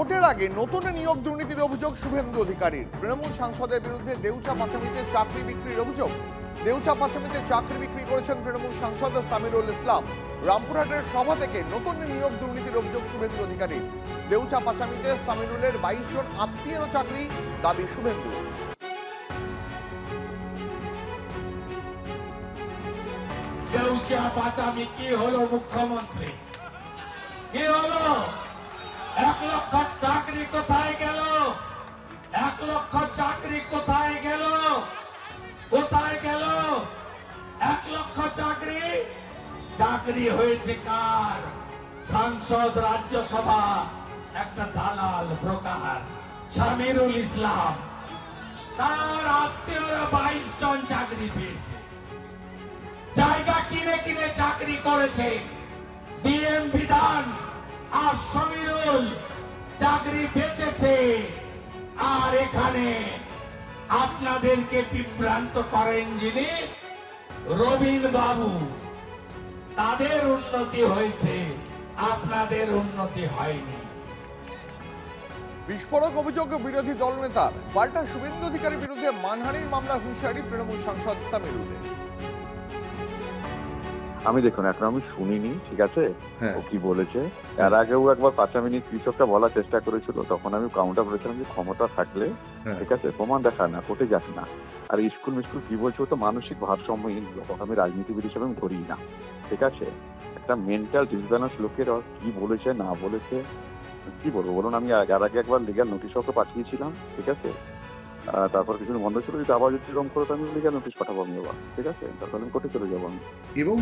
ভোটের আগে নতুন নিয়োগ দুর্নীতির অভিযোগ শুভেন্দু অধিকারীর। তৃণমূল সাংসদের বিরুদ্ধে দেউচা পাচামিতে চাকরি বিক্রির অভিযোগ। দেউচা পাচামিতে চাকরি বিক্রি করেছেন তৃণমূল সাংসদ সামিরুল ইসলাম। রামপুরহাটের সভা থেকে নতুন নিয়োগ দুর্নীতির অভিযোগ শুভেন্দু অধিকারীর। দেউচা পাচামিতে সামিরুলের 22 জন আত্মীয়েরও চাকরি, দাবি শুভেন্দু। দেউচা পাচামি কি হলো মুখ্যমন্ত্রী? কি হলো? 1 লক্ষ চাকরি কোথায় গেল? 1 লক্ষ চাকরি কোথায় গেল? কোথায় গেল 1 লক্ষ চাকরি? চাকরি হয়েছে কার? সাংসদ, রাজ্যসভা একটা দালাল ব্রোকার সামিরুল ইসলাম। তার আত্মীয়রা 22 জন চাকরি পেয়েছে। জায়গা কিনে কিনে চাকরি করেছে। ডিএম বিধান আর সমীরুল চাকরি বেচেছে। আর এখানে আপনাদেরকে বিভ্রান্ত করেন যিনি রবীন বাবু, তাদের উন্নতি হয়েছে, আপনাদের উন্নতি হয়নি। বিস্ফোরক অভিযোগ বিরোধী দলনেতার। পাল্টা শুভেন্দু অধিকারীর বিরুদ্ধে মানহানির মামলার হুঁশিয়ারি তৃণমূল সাংসদ সামিরুলের। আমি দেখুন এখন আমি শুনিনি, ঠিক আছে ও কি বলেছে। এর আগেও একবার 5 মিনিট কৃষকটা বলার চেষ্টা করেছিল, তখন আমি কাউন্টার করেছিলাম যে ক্ষমতা থাকলে ঠিক আছে প্রমাণ দেখা না, কোর্টে যাক না। আর স্কুল কি বলছে, ও তো মানসিক ভারসাম্যহীন লোক, আমি রাজনীতিবিদ হিসেবে আমি ধরি না, ঠিক আছে। একটা মেন্টাল ডিসব্যালেন্স লোকের কি বলেছে না বলেছে কি বলবো বলুন। আমি এর আগে একবার লিগ্যাল নোটিশ ওকে পাঠিয়েছিলাম, ঠিক আছে। তারপর কিছু বন্ধ ছিল, যদি আবার যদি এরকম করে আমি লিগ্যাল নোটিশ পাঠাবো আমি আবার, ঠিক আছে। তারপর আমি কোর্টে চলে যাবো আমি। এবং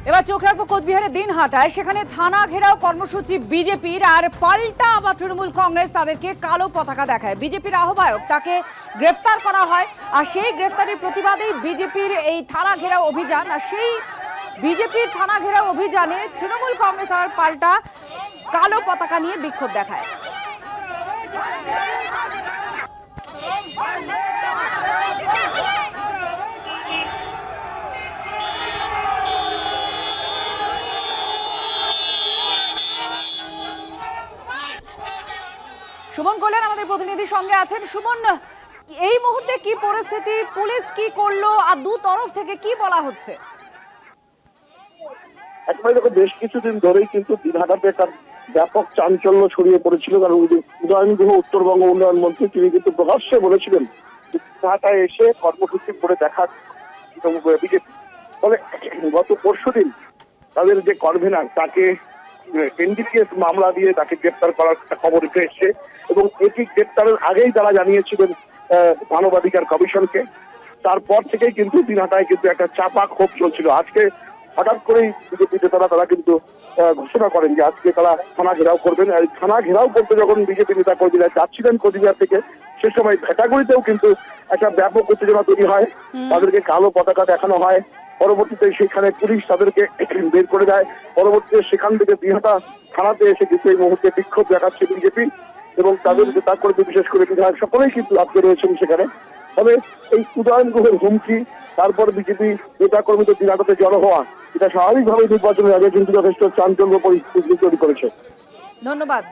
এবার চোখ রাখবো কোচবিহারের দিনহাটায়। সেখানে থানা ঘেরাও কর্মসূচি বিজেপির, আর পাল্টা আবার তৃণমূল কংগ্রেস তাদেরকে কালো পতাকা দেখায়। বিজেপির আহ্বায়ক তাকে গ্রেফতার করা হয়, আর সেই গ্রেফতারির প্রতিবাদেই বিজেপির এই থানা ঘেরাও অভিযান। আর সেই বিজেপির থানা ঘেরাও অভিযানে তৃণমূল কংগ্রেস আবার পাল্টা কালো পতাকা নিয়ে বিক্ষোভ দেখায়। সুমন কল্যাণ আমাদের প্রতিনিধির সঙ্গে আছেন। সুমন, এই মুহূর্তে কি পরিস্থিতি, পুলিশ কি করলো, আর দু তরফ থেকে কি বলা হচ্ছে? একবারে দেখো, বেশ কিছুদিন ধরেই কিন্তু দিনহাটাতে একটা ব্যাপক চাঞ্চল্য ছড়িয়ে পড়েছিল। কারণ উদয়ন গুহ উত্তরবঙ্গ উন্নয়ন মন্ত্রী তিনি কিন্তু প্রকাশ্যে বলেছিলেন দিনহাটায় এসে কর্মসূচি করে দেখা বিজেপি। ফলে গত পরশুদিন তাদের যে কনভেনার তাকে এনডিপিএস মামলা দিয়ে তাকে গ্রেপ্তার করার একটা খবর উঠে এসছে, এবং এটি গ্রেপ্তারের আগেই তারা জানিয়েছিলেন মানবাধিকার কমিশনকে। তারপর থেকেই কিন্তু দিনহাটায় কিন্তু একটা চাপা ক্ষোভ চলছিল। আজকে হঠাৎ করেই বিজেপি নেতারা তারা কিন্তু ঘোষণা করেন যে আজকে তারা থানা ঘেরাও করবেন। আর থানা ঘেরাও করতে যখন বিজেপি নেতা কর্মীরা যাচ্ছিলেন কোচবিহার থেকে, সে সময় ভেটাগুড়িতেও কিন্তু একটা ব্যাপক উত্তেজনা তৈরি হয়। তাদেরকে কালো পতাকা দেখানো হয়। পরবর্তীতে সেখানে পুলিশ তাদেরকে বের করে দেয়। পরবর্তীতে সেখান থেকে দিনহাটা থানাতে এসে কিন্তু এই মুহূর্তে বিক্ষোভ দেখাচ্ছে বিজেপি, এবং তাদের নেতা কর্মী বিশেষ করে বিধায়ক সকলেই কিন্তু আজকে রয়েছেন সেখানে। তবে এই উদয়ন গুহের হুমকি, তারপর বিজেপি নেতা কর্মীদের দিনহাটাতে জড়ো হওয়া, এটা স্বাভাবিকভাবে নির্বাচনের আগে কিন্তু যথেষ্ট চাঞ্চল্য পরিস্থিতি তৈরি করেছে। ধন্যবাদ।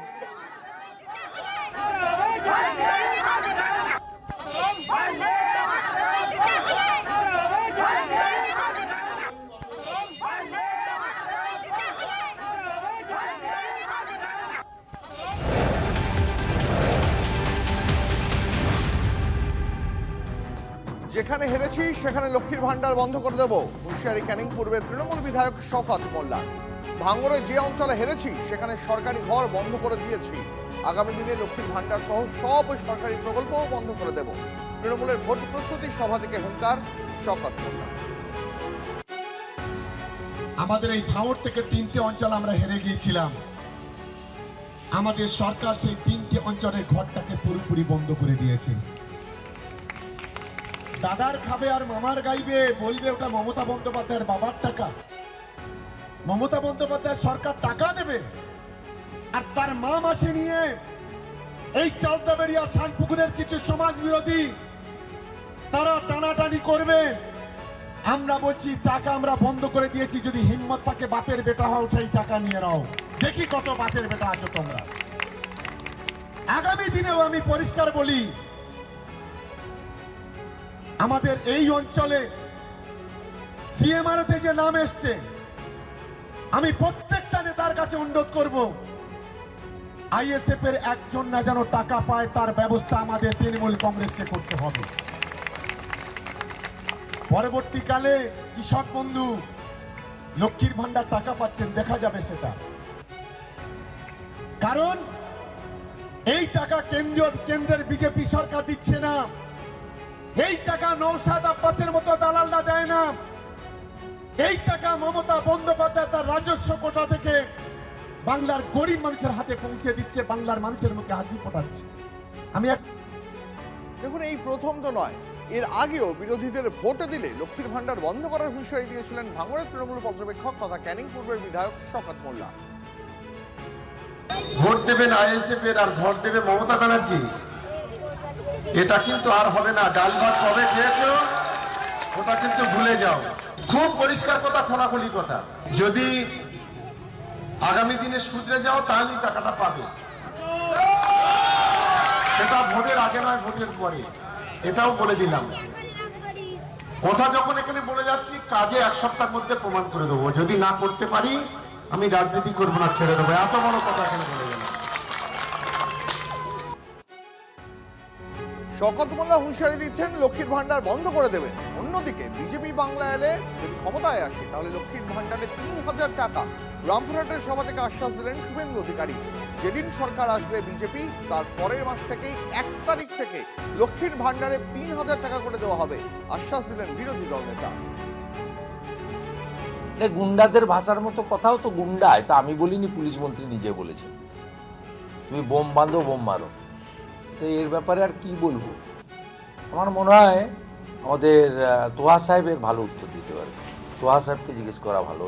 যেখানে হেরেছি সেখানে লক্ষ্মীর ভান্ডার বন্ধ করে দেব, হুঁশিয়ারি ক্যানিং পূর্বের তৃণমূল বিধায়ক শওকত মোল্লা। ভাঙড়ে যে অঞ্চলে হেরেছি সেখানে সরকারি ঘর বন্ধ করে দিয়েছি। আগামী দিনে লক্ষ্মীর ভান্ডার সহ সব সরকারি প্রকল্পও বন্ধ করে দেব। তৃণমূলের ভোট প্রস্তুতি সভা থেকে হুঙ্কার শওকত মোল্লা। আমাদের এই ভাঙড় থেকে 3টে অঞ্চল আমরা হেরে গিয়েছিলাম। আমাদের সরকার সেই 3টে অঞ্চলের ঘরটাকে পুরোপুরি বন্ধ করে দিয়েছে। দাদার খাবে আর মামার গাইবে, বলবে ওটা মমতা বন্দ্যোপাধ্যায়ের বাবার টাকা। মমতা বন্দ্যোপাধ্যায় সরকার টাকা দেবে, আর তার মা মাসি নিয়ে এই চালতাবেড়িয়া শানপুকুরের কিছু সমাজ বিরোধী তারা টানাটানি করবে। আমরা বলছি টাকা আমরা বন্ধ করে দিয়েছি, যদি হিম্মত থাকে বাপের বেটা হও সেই টাকা নিয়ে নাও, দেখি কত বাপের বেটা আছো তোমরা। আগামী দিনেও আমি পরিষ্কার বলি, আমাদের এই অঞ্চলে সিএমআরতে যে নাম এসছে, আমি প্রত্যেকটা নেতার কাছে অনুরোধ করব, আইএসএফ এর একজন না যেন টাকা পায় তার ব্যবস্থা আমাদের তৃণমূল কংগ্রেসকে করতে হবে। পরবর্তীকালে কৃষক বন্ধু লক্ষ্মীর ভান্ডার টাকা পাচ্ছেন, দেখা যাবে সেটা। কারণ এই টাকা কেন্দ্রের বিজেপি সরকার দিচ্ছে না, এই টাকা নওশাদ আব্বাসের মতো দালালরা দেয় না, এই টাকা মমতা বন্দ্যোপাধ্যায় তার রাজস্ব কোটা থেকে বাংলার গরিব মানুষের হাতে পৌঁছে দিচ্ছে, বাংলার মানুষের মুখে হাসি ফোটাচ্ছে। দেখুন, এই প্রথম তো নয়, এর আগেও বিরোধীদের ভোট দিলে লক্ষ্মীর ভান্ডার বন্ধ করার হুঁশিয়ারি দিয়েছিলেন ভাঙড়ের তৃণমূল পর্যবেক্ষক তথা ক্যানিং পূর্বের বিধায়ক শওকত মোল্লা। ভোট দেবেন আইএসএফ এর আর ভোট দেবে মমতা ব্যানার্জি, এটা কিন্তু আর হবে না। ডাল ভাত কবে খেয়েছো ওটা কিন্তু ভুলে যাও। খুব পরিষ্কার কথা, খোলাখুলি কথা, যদি আগামী দিনে শুধরে যাও তাহলেই টাকাটা পাবে। সেটা ভোটের আগে নয়, ভোটের পরে, এটাও বলে দিলাম। কথা যখন এখানে বলে যাচ্ছি, কাজে 1 সপ্তাহের মধ্যে প্রমাণ করে দেবো। যদি না করতে পারি আমি রাজনীতি করবো না, ছেড়ে দেবো। এত বড় কথা এখানে বলে গেলাম। শওকত মোল্লা হুঁশিয়ারি দিচ্ছেন লক্ষ্মীর ভান্ডার বন্ধ করে দেবেন। অন্যদিকে বিজেপি বাংলা এলে যদি ক্ষমতায় আসে তাহলে লক্ষ্মীর ভান্ডারে 3000 টাকা রামপুরহাটের সভা থেকে আশ্বাস দিলেন শুভেন্দু অধিকারী। যেদিন সরকার আসবে বিজেপি, তার পরের মাস থেকেই 1 তারিখ থেকে লক্ষ্মীর ভান্ডারে 3000 টাকা করে দেওয়া হবে, আশ্বাস দিলেন বিরোধী দল নেতা। গুন্ডাদের ভাষার মতো কথাও তো গুন্ডা, এটা আমি বলিনি, পুলিশ মন্ত্রী নিজে বলেছেন। তুমি বোম বাঁধো, বোম মারো। তো এর ব্যাপারে আর কি বলবো? আমার মনে হয় আমাদের তোহা সাহেবের ভালো উত্তর দিতে পারবে। তোহা সাহেবকে জিজ্ঞেস করা ভালো।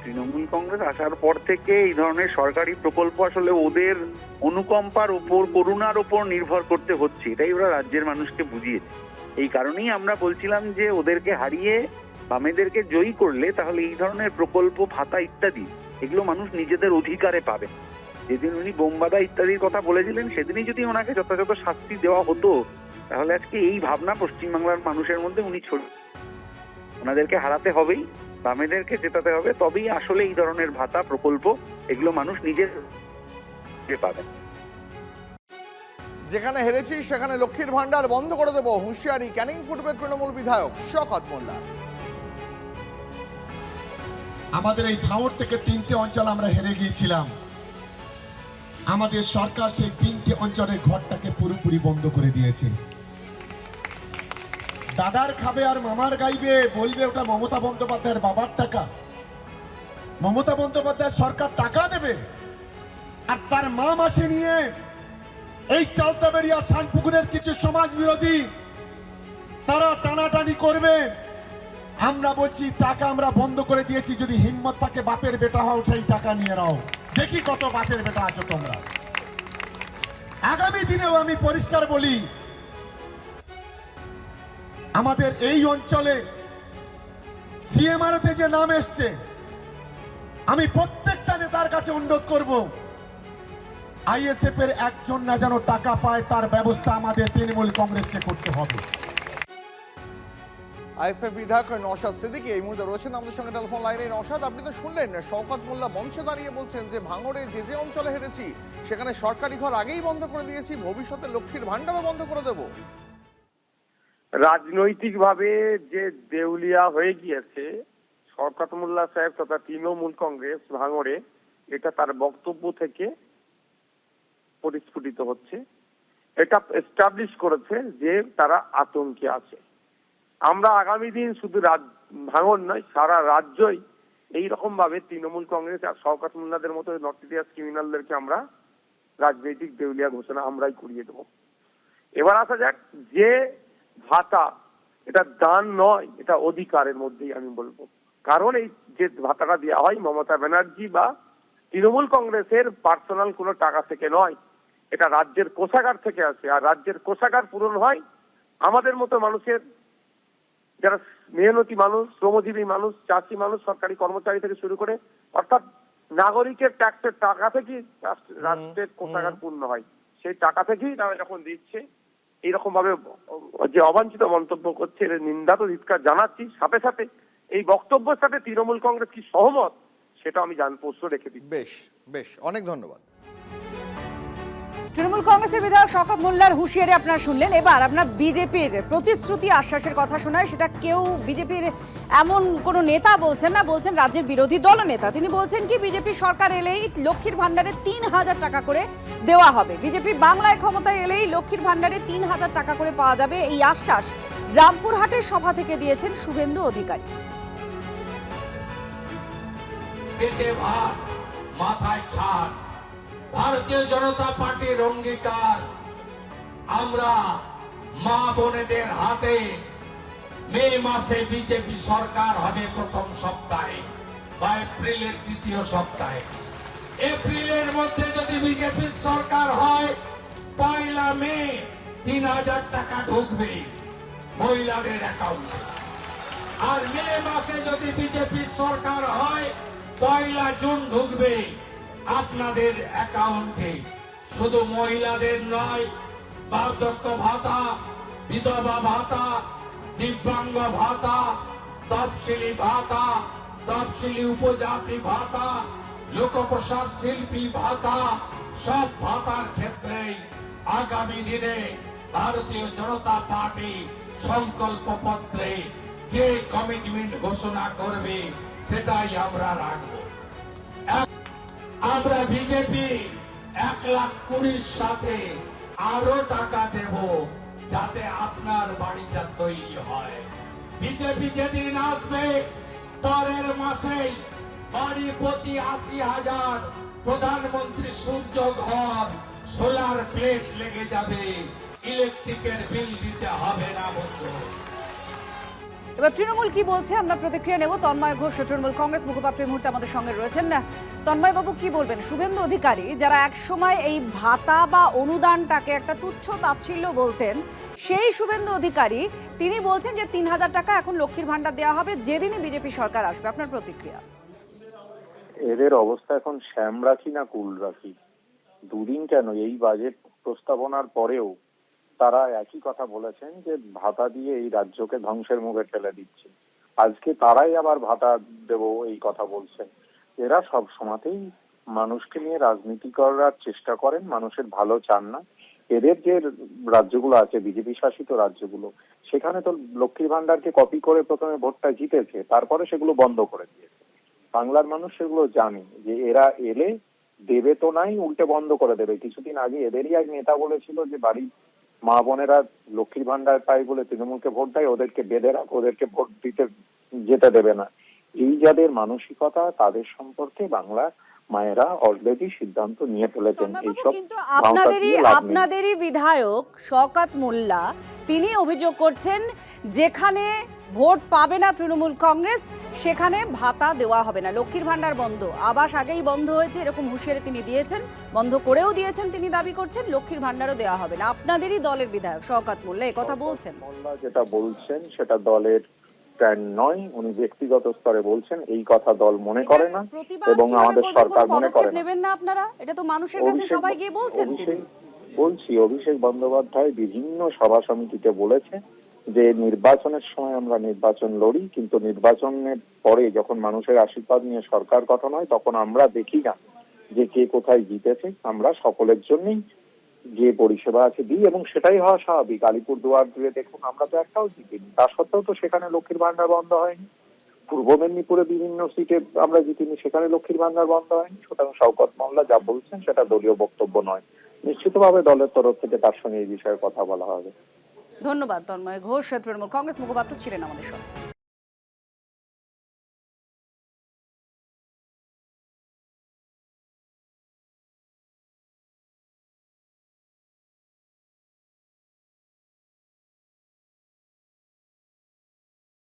তৃণমূল কংগ্রেস আসার পর থেকে এই ধরনের সরকারি প্রকল্প আসলে ওদের অনুকম্পার উপর, করুণার উপর নির্ভর করতে হচ্ছে, এটাই ওরা রাজ্যের মানুষকে বুঝিয়েছে। এই কারণেই আমরা বলছিলাম যে ওদেরকে হারিয়ে বামেদেরকে জয়ী করলে তাহলে এই ধরনের প্রকল্প, ভাতা ইত্যাদি এগুলো মানুষ নিজেদের অধিকারে পাবে। যেদিন উনি বোমবাদা ইত্যাদির কথা বলেছিলেন, সেদিনই যদি ওনাকে যথাযথ শাস্তি দেওয়া হতো, তাহলে আজকে এই ভাবনা পশ্চিমবাংলার মানুষের মধ্যে উনি ওনাদেরকে হারাতে হবেই, বামেদেরকে জেতাতে হবে, তবেই আসলে এই ধরনের ভাতা, প্রকল্প এগুলো মানুষ নিজের পাবেন। যেখানে হেরেছি সেখানে লক্ষ্মীর ভান্ডার বন্ধ করে দেব, হুঁশিয়ারি ক্যানিং পূর্বের তৃণমূল বিধায়ক শওকত মোল্লা। আমাদের এই ভাঙড় থেকে 3টে অঞ্চল আমরা হেরে গিয়েছিলাম। আমাদের সরকার সেই 3টে অঞ্চলের ঘরটাকে পুরোপুরি বন্ধ করে দিয়েছে। দাদার খাবে আর মামার গাইবে, বলবে ওটা মমতা বন্দ্যোপাধ্যায়ের বাবার টাকা। মমতা বন্দ্যোপাধ্যায় সরকার টাকা দেবে, আর তার মা মাসে নিয়ে এই চালতাবেড়িয়া শানপুকুরের কিছু সমাজ বিরোধী তারা টানাটানি করবে। আমরা বলছি টাকা আমরা বন্ধ করে দিয়েছি, যদি হিম্মত থাকে বাপের বেটা হও সেই টাকা নিয়ে নাও, দেখি কত বাপের বেটা আছো তোমরা। আগামী দিনেও আমি পরিষ্কার বলি, আমাদের এই অঞ্চলে সিএমআরতে যে নাম এসছে, আমি প্রত্যেকটা নেতার কাছে অনুরোধ করব, আইএসএফ এর একজন না যেন টাকা পায় তার ব্যবস্থা আমাদের তৃণমূল কংগ্রেসকে করতে হবে। আইএসএফ বিধায়ক নওশাদ সিদ্দিকী এই মুহূর্তে রয়েছেন আমাদের সঙ্গে টেলিফোন লাইনে। নওশাদ, আপনি তো শুনলেন শওকত মোল্লা মঞ্চে দাঁড়িয়ে বলছেন যে ভাঙড়ে যে অঞ্চলে হেরেছি সেখানে সরকারি ঘর আগেই বন্ধ করে দিয়েছি, ভবিষ্যতে লক্ষ্মীর ভান্ডারও বন্ধ করে দেব। রাজনৈতিকভাবে যে দেউলিয়া হয়ে গিয়েছে শওকত মোল্লা সাহেব তথা তৃণমূল কংগ্রেস ভাঙড়ে, এটা তার বক্তব্য থেকে পরিস্ফুটিত হচ্ছে। এটা এস্টাবলিশ করেছে যে তারা আতঙ্কে আছে। আমরা আগামী দিন শুধু ভাঙড় নয়, সারা রাজ্যই এইরকম ভাবে তৃণমূল কংগ্রেস আর শওকত মোল্লাদের মতো নর্থ ইন্ডিয়ার ক্রিমিনালদেরকে আমরা রাজনৈতিক দেউলিয়া ঘোষণা আমরাই করিয়ে দেবো। এবার আসা যাক, যে ভাতা এটা দান নয়, এটা অধিকারের মধ্যেই আমি বলবো। কারণ এই যে ভাতাটা দেওয়া হয় মমতা ব্যানার্জি বা তৃণমূল কংগ্রেসের পার্সোনাল কোনো টাকা থেকে নয়, এটা রাজ্যের কোষাগার থেকে আসে। আর রাজ্যের কোষাগার পূরণ হয় আমাদের মতো মানুষের, যারা মেহনতি মানুষ, শ্রমজীবী মানুষ, চাষি মানুষ, সরকারি কর্মচারী থেকে শুরু করে, অর্থাৎ নাগরিকের ট্যাক্সের টাকা থেকেই রাষ্ট্রের কোষাগার পূর্ণ হয়। সেই টাকা থেকেই তারা যখন দিচ্ছে, এইরকম ভাবে যে অবাঞ্ছিত মন্তব্য করছে, এর নিন্দা তো ধিক্কার জানাচ্ছি। সাথে সাথে এই বক্তব্যের সাথে তৃণমূল কংগ্রেস কি সহমত সেটা আমি প্রশ্ন রেখে দিই। বেশ বেশ, অনেক ধন্যবাদ। তৃণমূল কংগ্রেসের বিধায়ক শওকত মোল্লার হুঁশিয়ারি আপনারা শুনলেন। এবার আপনার বিজেপির প্রতিশ্রুতি আশ্বাসের কথা শোনায়, সেটা কেউ বিজেপির এমন কোনো নেতা বলছেন না, বলছেন রাজ্যের বিরোধী দল নেতা। তিনি বলছেন কি, বিজেপি সরকার এলেই লক্ষ্মীর ভান্ডারে ৩,০০০ টাকা করে দেওয়া হবে। বিজেপি বাংলায় ক্ষমতায় এলেই লক্ষ্মীর ভান্ডারে ৩,০০০ টাকা করে পাওয়া যাবে, এই আশ্বাস রামপুরহাটের সভা থেকে দিয়েছেন শুভেন্দু অধিকারী। পেটে ভাত মাথায় ছাদ, ভারতীয় জনতা পার্টির অঙ্গীকার, আমরা মা বোনেদের হাতে মে মাসে বিজেপি সরকার হবে প্রথম সপ্তাহে বা এপ্রিলের তৃতীয় সপ্তাহে। এপ্রিলের মধ্যে যদি বিজেপির সরকার হয়, 1 মে ৩,০০০ টাকা ঢুকবে মহিলাদের অ্যাকাউন্টে। আর মে মাসে যদি বিজেপির সরকার হয়, 1 জুন ঢুকবে আপনাদের অ্যাকাউন্টে। শুধু মহিলাদের নয়, বার্ধক্য ভাতা, বিধবা ভাতা, দিব্যাঙ্গ ভাতা, তফসিলি ভাতা, তফসিলি উপজাতি ভাতা, লোকপ্রসার শিল্পী ভাতা, সব ভাতার ক্ষেত্রেই আগামী দিনে ভারতীয় জনতা পার্টি সংকল্প পত্রে যে কমিটমেন্ট ঘোষণা করবে সেটাই আমরা রাখবো। আমরা বিজেপি 1,20,000 সাথে আরো টাকা দেব, যাতে আপনার বাড়িটা তৈরি হয়। বিজেপি যেদিন আসবে, পরের মাসেই বাড়ি প্রতি 80,000 প্রধানমন্ত্রী সূর্য ঘর, সোলার প্লেট লেগে যাবে, ইলেকট্রিকের বিল দিতে হবে না বছর। এবার তৃণমূল কি বলছে আমরা প্রতিক্রিয়া নেব। তন্ময় ঘোষ তৃণমূল কংগ্রেস মুখপাত্র এই মুহূর্তে আমাদের সঙ্গে রয়েছেন। না তন্ময় বাবু, কি বলবেন? শুভেন্দু অধিকারী, যারা একসময় এই ভাতা বা অনুদানটাকে একটা তুচ্ছ তাচ্ছিল্য বলতেন, সেই শুভেন্দু অধিকারী তিনি বলছেন যে ৩,০০০ টাকা এখন লক্ষ্মীর ভান্ডার দেওয়া হবে যেদিনই বিজেপি সরকার আসবে। আপনার প্রতিক্রিয়া? এদের অবস্থা এখন শ্যাম রাখি না কুল রাখি। দুদিন কেন, এই বাজেট প্রস্তাবনার পরেও তারা একই কথা বলেছেন যে ভাতা দিয়ে এই রাজ্যকে ধ্বংসের মুখে ঠেলে দিচ্ছে। আজকে তারাই আবার ভাতা দেব এই কথা বলছেন। এরা সব সময়তেই মানুষকে নিয়ে রাজনীতি করার চেষ্টা করেন, মানুষের ভালো চান না। এদের যে রাজ্যগুলো আছে, বিজেপি শাসিত রাজ্যগুলো, সেখানে তো লক্ষ্মীর ভান্ডারকে কপি করে প্রথমে ভোটটা জিতেছে, তারপরে সেগুলো বন্ধ করে দিয়েছে। বাংলার মানুষ সেগুলো জানে যে এরা এলে দেবে তো নাই, উল্টে বন্ধ করে দেবে। কিছুদিন আগে এদেরই এক নেতা বলেছিল যে বাড়ি মা বোনেরা লক্ষ্মীর ভান্ডার পায় বলে তৃণমূলকে ভোট দেয়, ওদেরকে বেঁধে রাখ, ওদেরকে ভোট দিতে যেতে দেবে না। এই যাদের মানসিকতা, তাদের সম্পর্কে বাংলার মায়েরা অলরেডি সিদ্ধান্ত নিয়ে ফেলেছেন। এইসব কিন্তু আপনাদেরই বিধায়ক শওকত মোল্লা তিনি অভিযোগ করছেন, যেখানে ভোট পাবে না তৃণমূল কংগ্রেস সেখানে ভাতা দেওয়া হবে না, লক্ষ্মীর ভান্ডার বন্ধ, আবাস আগেই বন্ধ হয়েছে এরকম হুঁশিয়ারি তিনি দিয়েছেন, বন্ধ করেও দিয়েছেন। তিনি দাবি করছেন লক্ষ্মীর ভান্ডারও দেওয়া হবে না। আপনাদেরই দলের বিধায়ক শওকত মোল্লা এই কথা বলছেন। মোল্লা যেটা বলছেন সেটা দলের স্ট্যান্ড নয়, উনি ব্যক্তিগত স্তরে বলছেন। এই কথা দল মনে করে না এবং আমাদের সরকার মনে করে না। নেবেন না আপনারা? এটা তো মানুষের কাছে সবাই গিয়ে বলছেন। তিনি বলছি, অভিষেক বন্দ্যোপাধ্যায় বিভিন্ন সভা সমিতিতে বলেছে যে নির্বাচনের সময় আমরা নির্বাচন লড়ি, কিন্তু নির্বাচনের পরে যখন মানুষের আশীর্বাদ নিয়ে সরকার গঠন হয় তখন আমরা দেখি না যে কে কোথায় জিতেছে। আমরা সকলের জন্যই যে পরিষেবা আছে দিই এবং সেটাই হওয়া স্বাভাবিক। আলিপুরদুয়ার দিয়ে দেখুন, আমরা তো একটাও জিতিনি, তা সত্ত্বেও তো সেখানে লক্ষ্মীর ভান্ডার বন্ধ হয়নি। পূর্ব মেদিনীপুরে বিভিন্ন সিটে আমরা জিতিনি, সেখানে লক্ষ্মীর ভান্ডার বন্ধ হয়নি। সুতরাং শওকত মোল্লা যা বলছেন সেটা দলীয় বক্তব্য নয়। নিশ্চিতভাবে দলের তরফ থেকে তার সঙ্গে এই বিষয়ে কথা বলা হবে। ধন্যবাদ। তন্ময় ঘোষ তৃণমূল কংগ্রেস মুখপাত্র ছিলেন আমাদের সঙ্গে।